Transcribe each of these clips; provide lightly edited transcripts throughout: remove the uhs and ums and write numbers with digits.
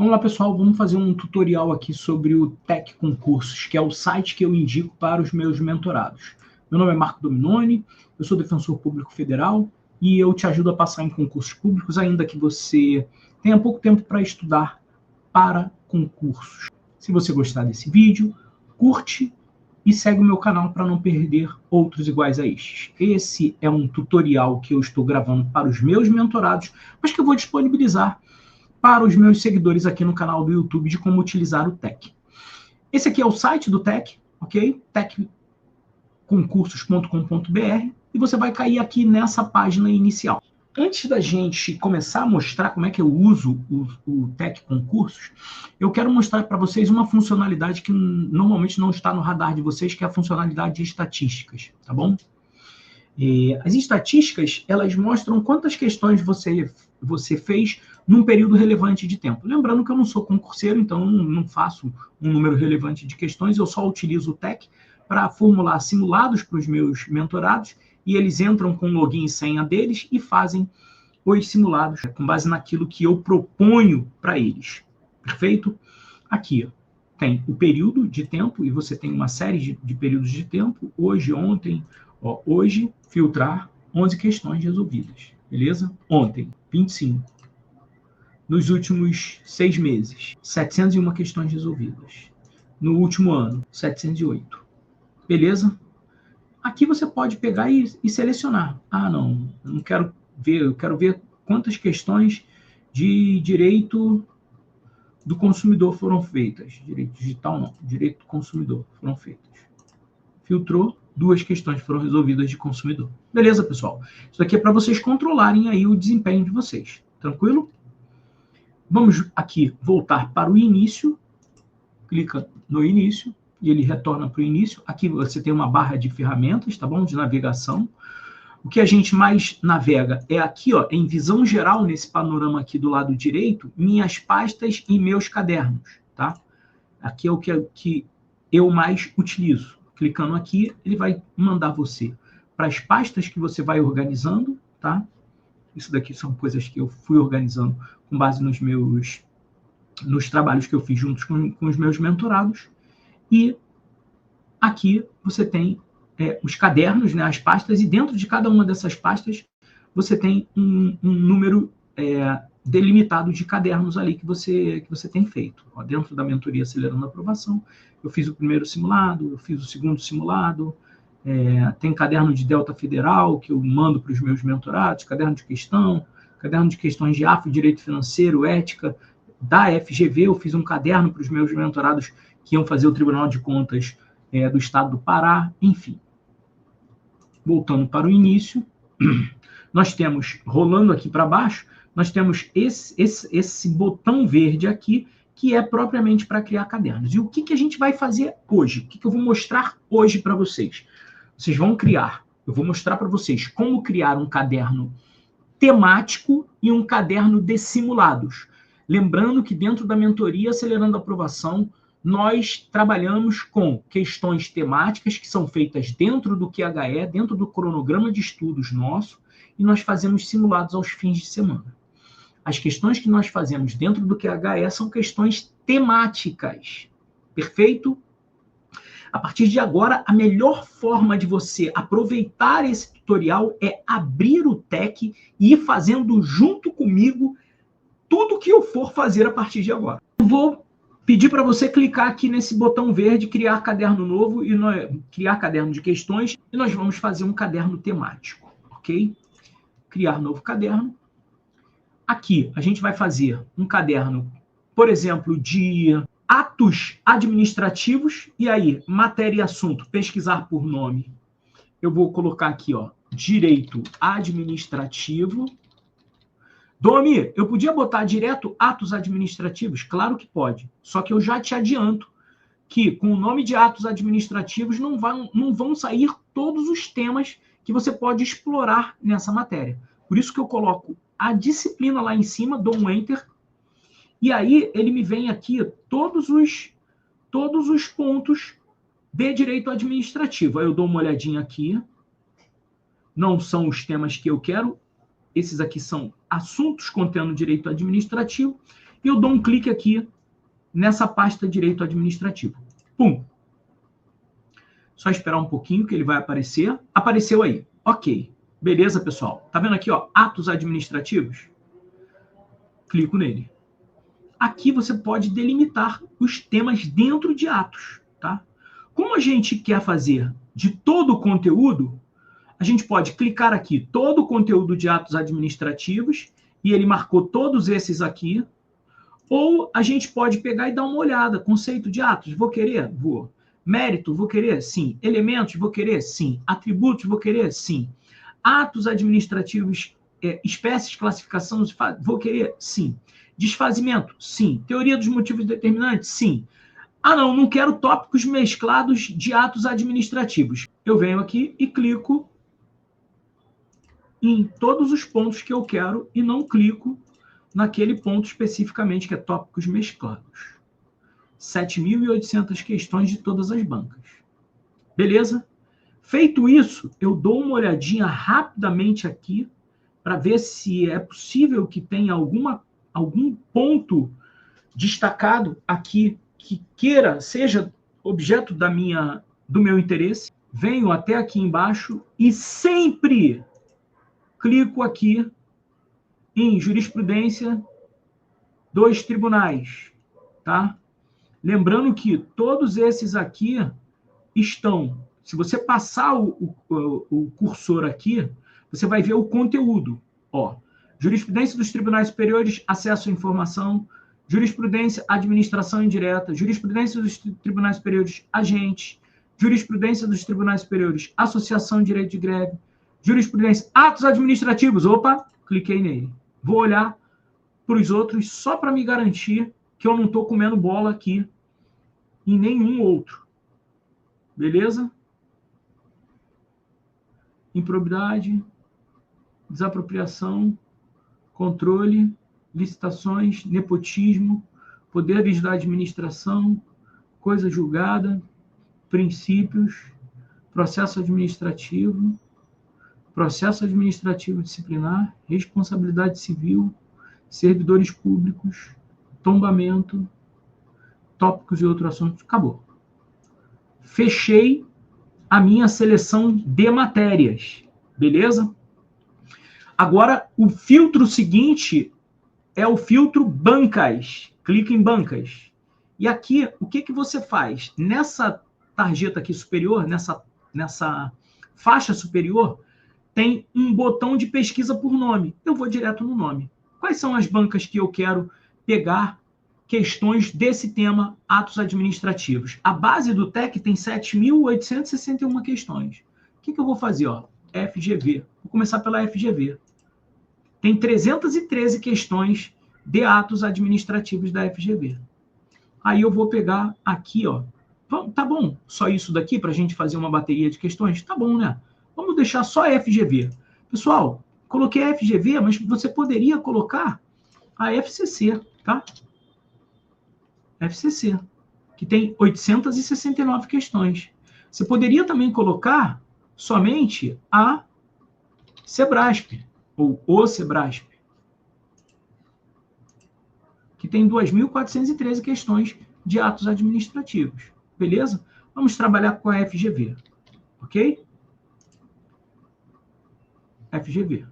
Vamos lá, pessoal, vamos fazer um tutorial aqui sobre o Tec Concursos, que é o site que eu indico para os meus mentorados. Meu nome é Marco Dominoni, eu sou defensor público federal e eu te ajudo a passar em concursos públicos, ainda que você tenha pouco tempo para estudar para concursos. Se você gostar desse vídeo, curte e segue o meu canal para não perder outros iguais a estes. Esse é um tutorial que eu estou gravando para os meus mentorados, mas que eu vou disponibilizar para os meus seguidores aqui no canal do YouTube de como utilizar o Tec. Esse aqui é o site do Tec, ok? tecconcursos.com.br, e você vai cair aqui nessa página inicial. Antes da gente começar a mostrar como é que eu uso o Tec Concursos, eu quero mostrar para vocês uma funcionalidade que normalmente não está no radar de vocês, que é a funcionalidade de estatísticas, tá bom? As estatísticas, elas mostram quantas questões você fez num período relevante de tempo. Lembrando que eu não sou concurseiro, então não faço um número relevante de questões, eu só utilizo o Tec para formular simulados para os meus mentorados, e eles entram com o login e senha deles e fazem os simulados com base naquilo que eu proponho para eles. Perfeito? Aqui, ó, tem o período de tempo, e você tem uma série de períodos de tempo, hoje, ontem, ó, hoje, filtrar 11 questões resolvidas, beleza? Ontem, 25. Nos últimos 6 meses, 701 questões resolvidas. No último ano, 708. Beleza? Aqui você pode pegar e selecionar. Ah, não, eu não quero ver, eu quero ver quantas questões de direito do consumidor foram feitas. Direito digital não, direito do consumidor foram feitas. Filtrou, 2 questões foram resolvidas de consumidor. Beleza, pessoal? Isso aqui é para vocês controlarem aí o desempenho de vocês. Tranquilo? Vamos aqui voltar para o início. Clica no início e ele retorna para o início. Aqui você tem uma barra de ferramentas, tá bom? De navegação. O que a gente mais navega é aqui, ó, em visão geral, nesse panorama aqui do lado direito, minhas pastas e meus cadernos, tá? Aqui é o que eu mais utilizo. Clicando aqui, ele vai mandar você para as pastas que você vai organizando, tá? Isso daqui são coisas que eu fui organizando com base nos trabalhos que eu fiz juntos com os meus mentorados. E aqui você tem os cadernos, né, as pastas, e dentro de cada uma dessas pastas você tem um número delimitado de cadernos ali que você tem feito. Ó, dentro da mentoria Acelerando a Aprovação, eu fiz o primeiro simulado, eu fiz o segundo simulado, tem caderno de Delta Federal que eu mando para os meus mentorados, caderno de questões de AFO, Direito Financeiro, Ética, da FGV, eu fiz um caderno para os meus mentorados que iam fazer o Tribunal de Contas do Estado do Pará, enfim. Voltando para o início, nós temos, rolando aqui para baixo, nós temos esse botão verde aqui, que é propriamente para criar cadernos. E o que a gente vai fazer hoje? O que eu vou mostrar hoje para vocês? Vocês vão criar, eu vou mostrar para vocês como criar um caderno temático e um caderno de simulados. Lembrando que dentro da mentoria Acelerando a Aprovação, nós trabalhamos com questões temáticas que são feitas dentro do QHE, dentro do cronograma de estudos nosso, e nós fazemos simulados aos fins de semana. As questões que nós fazemos dentro do QHE são questões temáticas. Perfeito? A partir de agora, a melhor forma de você aproveitar esse tutorial é abrir o Tec e ir fazendo junto comigo tudo que eu for fazer a partir de agora. Eu vou pedir para você clicar aqui nesse botão verde, criar caderno novo, e criar caderno de questões, e nós vamos fazer um caderno temático, ok? Criar novo caderno. Aqui, a gente vai fazer um caderno, por exemplo, de atos administrativos, e aí, matéria e assunto, pesquisar por nome. Eu vou colocar aqui, ó, direito administrativo. Domi, eu podia botar direto atos administrativos? Claro que pode. Só que eu já te adianto que com o nome de atos administrativos não vão sair todos os temas que você pode explorar nessa matéria. Por isso que eu coloco a disciplina lá em cima, dou um Enter, e aí ele me vem aqui todos os pontos de direito administrativo. Aí eu dou uma olhadinha aqui. Não são os temas que eu quero. Esses aqui são assuntos contendo direito administrativo. e eu dou um clique aqui nessa pasta Direito Administrativo. Pum! Só esperar um pouquinho que ele vai aparecer. Apareceu aí. Ok. Beleza, pessoal? Tá vendo aqui, ó, atos administrativos? Clico nele. Aqui você pode delimitar os temas dentro de atos, tá? Como a gente quer fazer de todo o conteúdo, a gente pode clicar aqui, todo o conteúdo de atos administrativos, e ele marcou todos esses aqui, ou a gente pode pegar e dar uma olhada, conceito de atos, vou querer? Vou. Mérito, vou querer? Sim. Elementos, vou querer? Sim. Atributos, vou querer? Sim. Atos administrativos, espécies, classificação, vou querer? Sim. Desfazimento? Sim. Teoria dos motivos determinantes? Sim. Ah, não quero tópicos mesclados de atos administrativos. Eu venho aqui e clico em todos os pontos que eu quero e não clico naquele ponto especificamente que é tópicos mesclados. 7.800 questões de todas as bancas. Beleza? Feito isso, eu dou uma olhadinha rapidamente aqui para ver se é possível que tenha algum ponto destacado aqui que seja objeto do meu interesse. Venho até aqui embaixo e sempre clico aqui em jurisprudência dos tribunais, tá? Lembrando que todos esses aqui estão, se você passar o cursor aqui, você vai ver o conteúdo. Ó, jurisprudência dos tribunais superiores, acesso à informação, jurisprudência, administração indireta, jurisprudência dos tribunais superiores, agentes, jurisprudência dos tribunais superiores, associação de direito de greve, jurisprudência, atos administrativos. Opa, cliquei nele. Vou olhar para os outros só para me garantir que eu não estou comendo bola aqui em nenhum outro. Beleza? Improbidade, desapropriação, controle, licitações, nepotismo, poderes da administração, coisa julgada, princípios, processo administrativo disciplinar, responsabilidade civil, servidores públicos, tombamento, tópicos e outros assuntos. Acabou. Fechei a minha seleção de matérias. Beleza? Agora, o filtro seguinte é o filtro bancas. Clique em bancas. E aqui, o que você faz? Nessa tarjeta aqui superior, nessa faixa superior, tem um botão de pesquisa por nome. Eu vou direto no nome. Quais são as bancas que eu quero pegar questões desse tema, atos administrativos? A base do TEC tem 7.861 questões. O que eu vou fazer? Ó, FGV. Vou começar pela FGV. Tem 313 questões de atos administrativos da FGV. Aí eu vou pegar aqui, ó. Tá bom, só isso daqui para a gente fazer uma bateria de questões? Tá bom, né? Vamos deixar só a FGV. Pessoal, coloquei a FGV, mas você poderia colocar a FCC, tá? FCC, que tem 869 questões. Você poderia também colocar somente a Sebrasp, ou o Sebrasp, que tem 2.413 questões de atos administrativos. Beleza? Vamos trabalhar com a FGV, ok? FGV.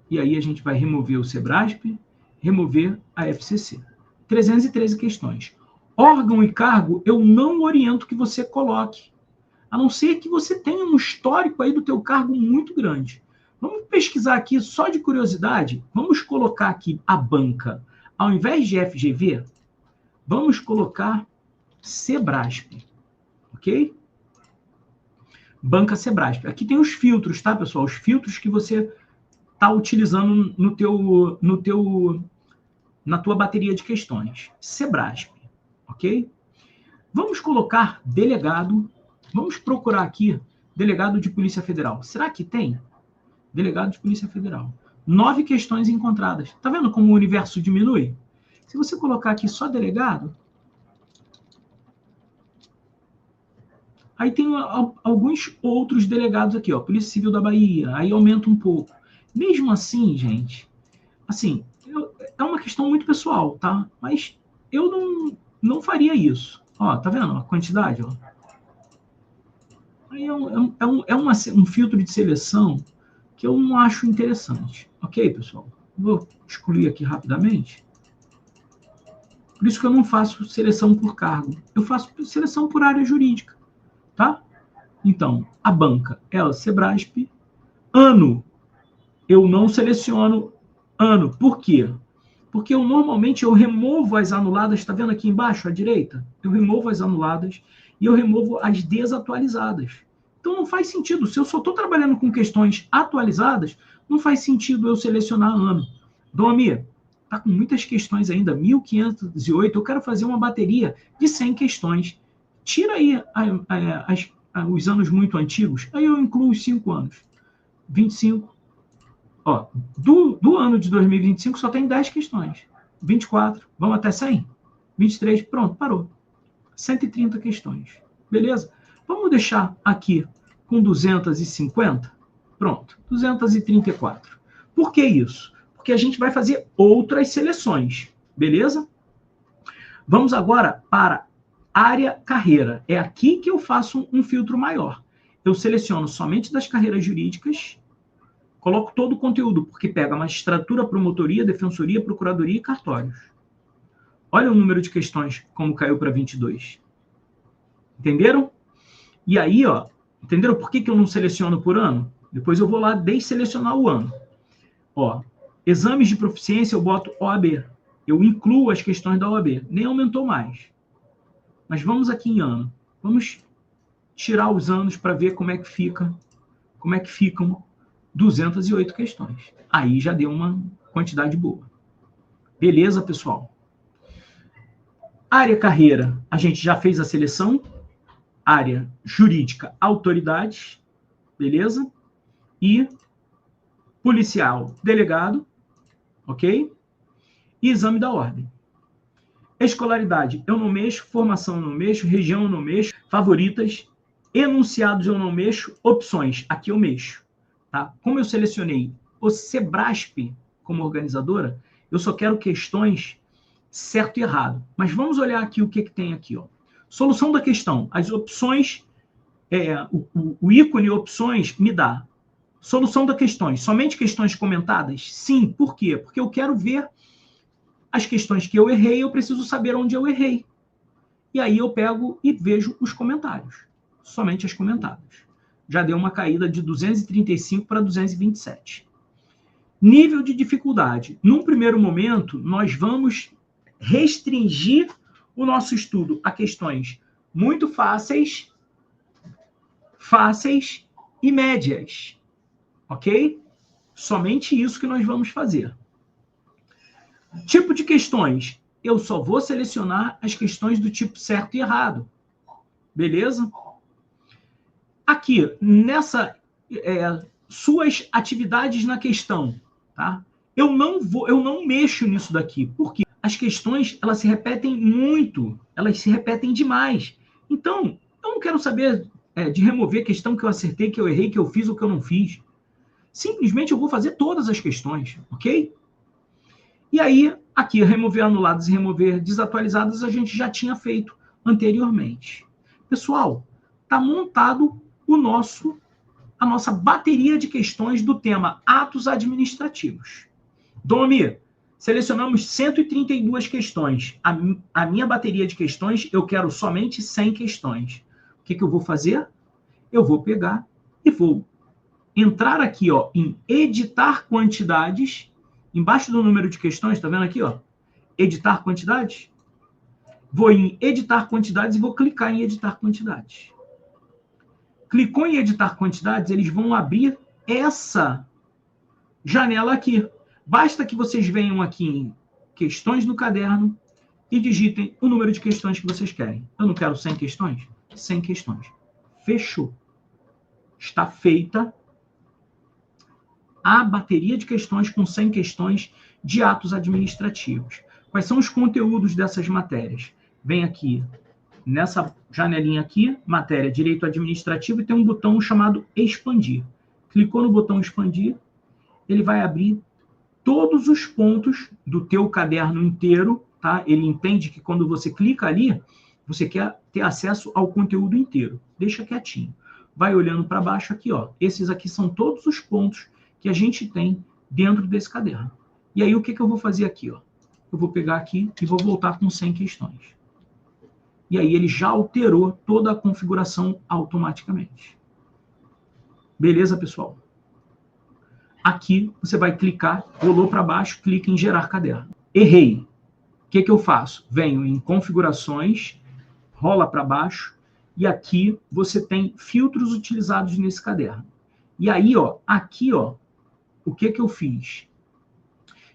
E aí a gente vai remover o Sebrasp, remover a FCC. 313 questões. Órgão e cargo, eu não oriento que você coloque, a não ser que você tenha um histórico aí do teu cargo muito grande. Vamos pesquisar aqui, só de curiosidade, vamos colocar aqui a banca. Ao invés de FGV, vamos colocar Sebrasp, ok? Banca Sebrasp. Aqui tem os filtros, tá, pessoal? Os filtros que você está utilizando na tua bateria de questões. Sebrasp, ok? Vamos colocar delegado. Vamos procurar aqui delegado de Polícia Federal. Será que tem? Delegado de Polícia Federal. 9 questões encontradas. Tá vendo como o universo diminui? Se você colocar aqui só delegado, aí tem alguns outros delegados aqui, ó, Polícia Civil da Bahia, aí aumenta um pouco. Mesmo assim, gente, assim, é é uma questão muito pessoal, tá? Mas eu não faria isso. Ó, tá vendo a quantidade? Ó? Aí um filtro de seleção que eu não acho interessante. Ok, pessoal? Vou excluir aqui rapidamente. Por isso que eu não faço seleção por cargo. Eu faço seleção por área jurídica, tá? Então, a banca é a Sebrasp. Ano, eu não seleciono ano. Por quê? Porque normalmente eu removo as anuladas, está vendo aqui embaixo, à direita? Eu removo as anuladas e eu removo as desatualizadas. Então não faz sentido. Se eu só estou trabalhando com questões atualizadas, não faz sentido eu selecionar ano. Domi, está com muitas questões ainda, 1508, eu quero fazer uma bateria de 100 questões. Tira aí os anos muito antigos, aí eu incluo os 5 anos. 25. Ó, do ano de 2025 só tem 10 questões. 24, vamos até 100? 23, pronto, parou. 130 questões. Beleza? Vamos deixar aqui com 250? Pronto, 234. Por que isso? Porque a gente vai fazer outras seleções. Beleza? Vamos agora para área carreira. É aqui que eu faço um filtro maior. Eu seleciono somente das carreiras jurídicas, coloco todo o conteúdo, porque pega magistratura, promotoria, defensoria, procuradoria e cartórios. Olha o número de questões, como caiu para 22. Entenderam? E aí, ó, entenderam por que eu não seleciono por ano? Depois eu vou lá desselecionar o ano. Ó, exames de proficiência eu boto OAB. Eu incluo as questões da OAB. Nem aumentou mais. Mas vamos aqui em ano. Vamos tirar os anos para ver como é que ficam 208 questões. Aí já deu uma quantidade boa. Beleza, pessoal? Área carreira, a gente já fez a seleção. Área jurídica, autoridades. Beleza? E policial, delegado. Ok? E exame da ordem. Escolaridade, eu não mexo. Formação, eu não mexo. Região, eu não mexo. Favoritas. Enunciados, eu não mexo. Opções, aqui eu mexo. Tá? Como eu selecionei o Sebrasp como organizadora, eu só quero questões certo e errado. Mas vamos olhar aqui o que tem aqui. Ó. Solução da questão. As opções, o ícone opções me dá. Solução da questões. Somente questões comentadas? Sim. Por quê? Porque eu quero ver as questões que eu errei, eu preciso saber onde eu errei. E aí eu pego e vejo os comentários. Somente as comentadas. Já deu uma caída de 235 para 227. Nível de dificuldade. Num primeiro momento, nós vamos restringir o nosso estudo a questões muito fáceis e médias. Ok? Somente isso que nós vamos fazer. Tipo de questões. Eu só vou selecionar as questões do tipo certo e errado. Beleza? Aqui, nessa suas atividades na questão, tá? Eu não mexo nisso daqui. Por quê? As questões, elas se repetem muito, elas se repetem demais. Então, eu não quero saber de remover questão que eu acertei, que eu errei, que eu fiz ou que eu não fiz. Simplesmente eu vou fazer todas as questões, ok? E aí, aqui, remover anuladas e remover desatualizadas, a gente já tinha feito anteriormente. Pessoal, está montado a nossa bateria de questões do tema atos administrativos. Domi, selecionamos 132 questões. A minha bateria de questões, eu quero somente 100 questões. O que eu vou fazer? Eu vou pegar e vou entrar aqui ó, em editar quantidades, embaixo do número de questões, tá vendo aqui? Ó, editar quantidades. Vou em editar quantidades e vou clicar em editar quantidades. Clicou em editar quantidades, eles vão abrir essa janela aqui. Basta que vocês venham aqui em questões no caderno e digitem o número de questões que vocês querem. Eu não quero 100 questões? 100 questões. Fechou. Está feita a bateria de questões com 100 questões de atos administrativos. Quais são os conteúdos dessas matérias? Vem aqui nessa janelinha aqui, matéria direito administrativo, e tem um botão chamado expandir. Clicou no botão expandir, ele vai abrir todos os pontos do teu caderno inteiro, tá? Ele entende que quando você clica ali, você quer ter acesso ao conteúdo inteiro. Deixa quietinho. Vai olhando para baixo aqui, ó. Esses aqui são todos os pontos que a gente tem dentro desse caderno. E aí, o que eu vou fazer aqui, ó? Eu vou pegar aqui e vou voltar com 100 questões. E aí, ele já alterou toda a configuração automaticamente. Beleza, pessoal? Aqui, você vai clicar, rolou para baixo, clica em gerar caderno. Errei. O que eu faço? Venho em configurações, rola para baixo, e aqui você tem filtros utilizados nesse caderno. E aí, ó, aqui, ó, o que eu fiz?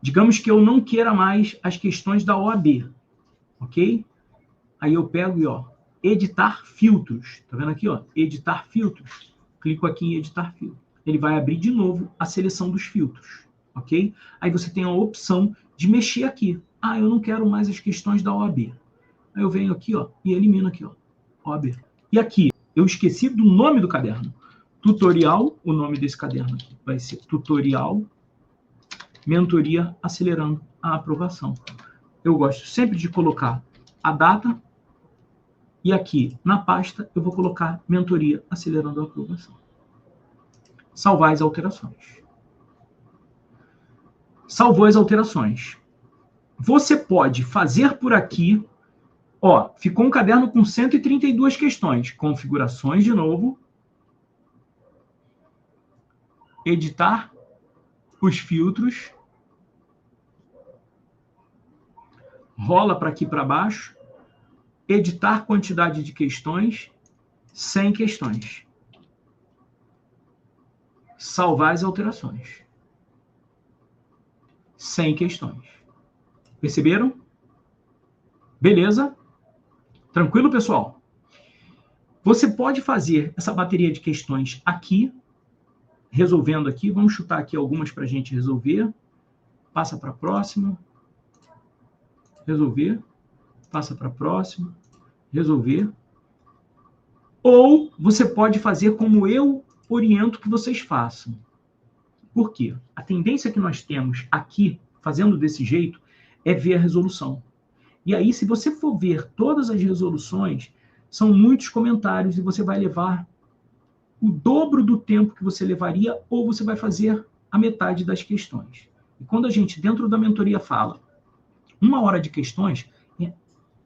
Digamos que eu não queira mais as questões da OAB, ok? Aí eu pego e, ó, editar filtros. Tá vendo aqui, ó? Editar filtros. Clico aqui em editar filtros. Ele vai abrir de novo a seleção dos filtros, ok? Aí você tem a opção de mexer aqui. Ah, eu não quero mais as questões da OAB. Aí eu venho aqui, ó, e elimino aqui, ó, OAB. E aqui, eu esqueci do nome do caderno. Tutorial, o nome desse caderno aqui vai ser Tutorial Mentoria Acelerando a Aprovação. Eu gosto sempre de colocar a data e aqui na pasta eu vou colocar Mentoria Acelerando a Aprovação. Salvar as alterações. Salvou as alterações. Você pode fazer por aqui, ó, ficou um caderno com 132 questões. Configurações de novo. Editar os filtros. Rola para aqui para baixo. Editar quantidade de questões. 100 questões. Salvar as alterações. 100 questões. Perceberam? Beleza? Tranquilo, pessoal? Você pode fazer essa bateria de questões aqui, resolvendo aqui. Vamos chutar aqui algumas para a gente resolver. Passa para a próxima. Resolver. Passa para a próxima. Resolver. Ou você pode fazer como eu oriento que vocês façam. Por quê? A tendência que nós temos aqui, fazendo desse jeito, é ver a resolução. E aí, se você for ver todas as resoluções, são muitos comentários e você vai levar o dobro do tempo que você levaria, ou você vai fazer a metade das questões. E quando a gente, dentro da mentoria, fala 1 hora de questões, é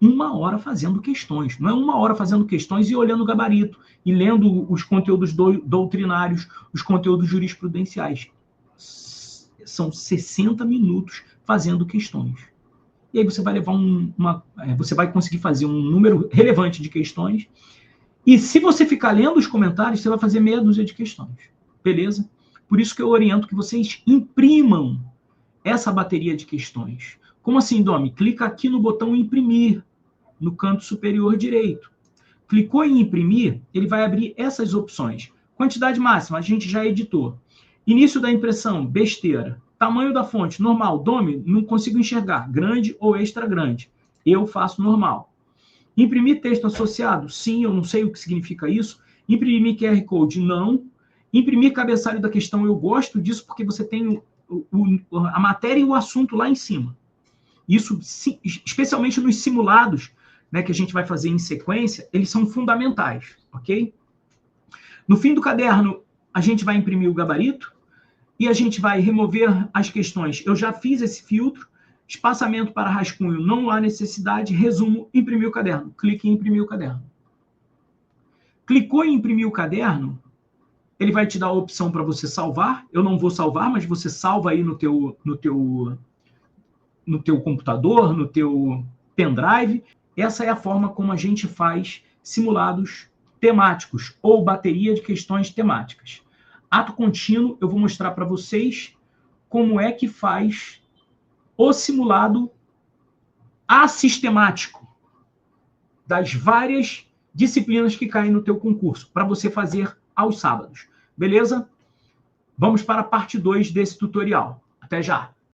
1 hora fazendo questões. Não é 1 hora fazendo questões e olhando o gabarito, e lendo os conteúdos doutrinários, os conteúdos jurisprudenciais. São 60 minutos fazendo questões. E aí você vai levar você vai conseguir fazer um número relevante de questões. E se você ficar lendo os comentários, você vai fazer meia dúzia de questões. Beleza? Por isso que eu oriento que vocês imprimam essa bateria de questões. Como assim, Domi? Clica aqui no botão imprimir, no canto superior direito. Clicou em imprimir, ele vai abrir essas opções. Quantidade máxima, a gente já editou. Início da impressão, besteira. Tamanho da fonte, normal. Domi, não consigo enxergar. Grande ou extra grande. Eu faço normal. Imprimir texto associado? Sim, eu não sei o que significa isso. Imprimir QR Code? Não. Imprimir cabeçalho da questão? Eu gosto disso porque você tem a matéria e o assunto lá em cima. Isso, especialmente nos simulados, né, que a gente vai fazer em sequência, eles são fundamentais, ok? No fim do caderno, a gente vai imprimir o gabarito e a gente vai remover as questões. Eu já fiz esse filtro. Espaçamento para rascunho, não há necessidade. Resumo, imprimir o caderno. Clique em imprimir o caderno. Clicou em imprimir o caderno, ele vai te dar a opção para você salvar. Eu não vou salvar, mas você salva aí no teu computador, no teu pendrive. Essa é a forma como a gente faz simulados temáticos ou bateria de questões temáticas. Ato contínuo, eu vou mostrar para vocês como é que faz o simulado assistemático das várias disciplinas que caem no teu concurso, para você fazer aos sábados. Beleza? Vamos para a parte 2 desse tutorial. Até já!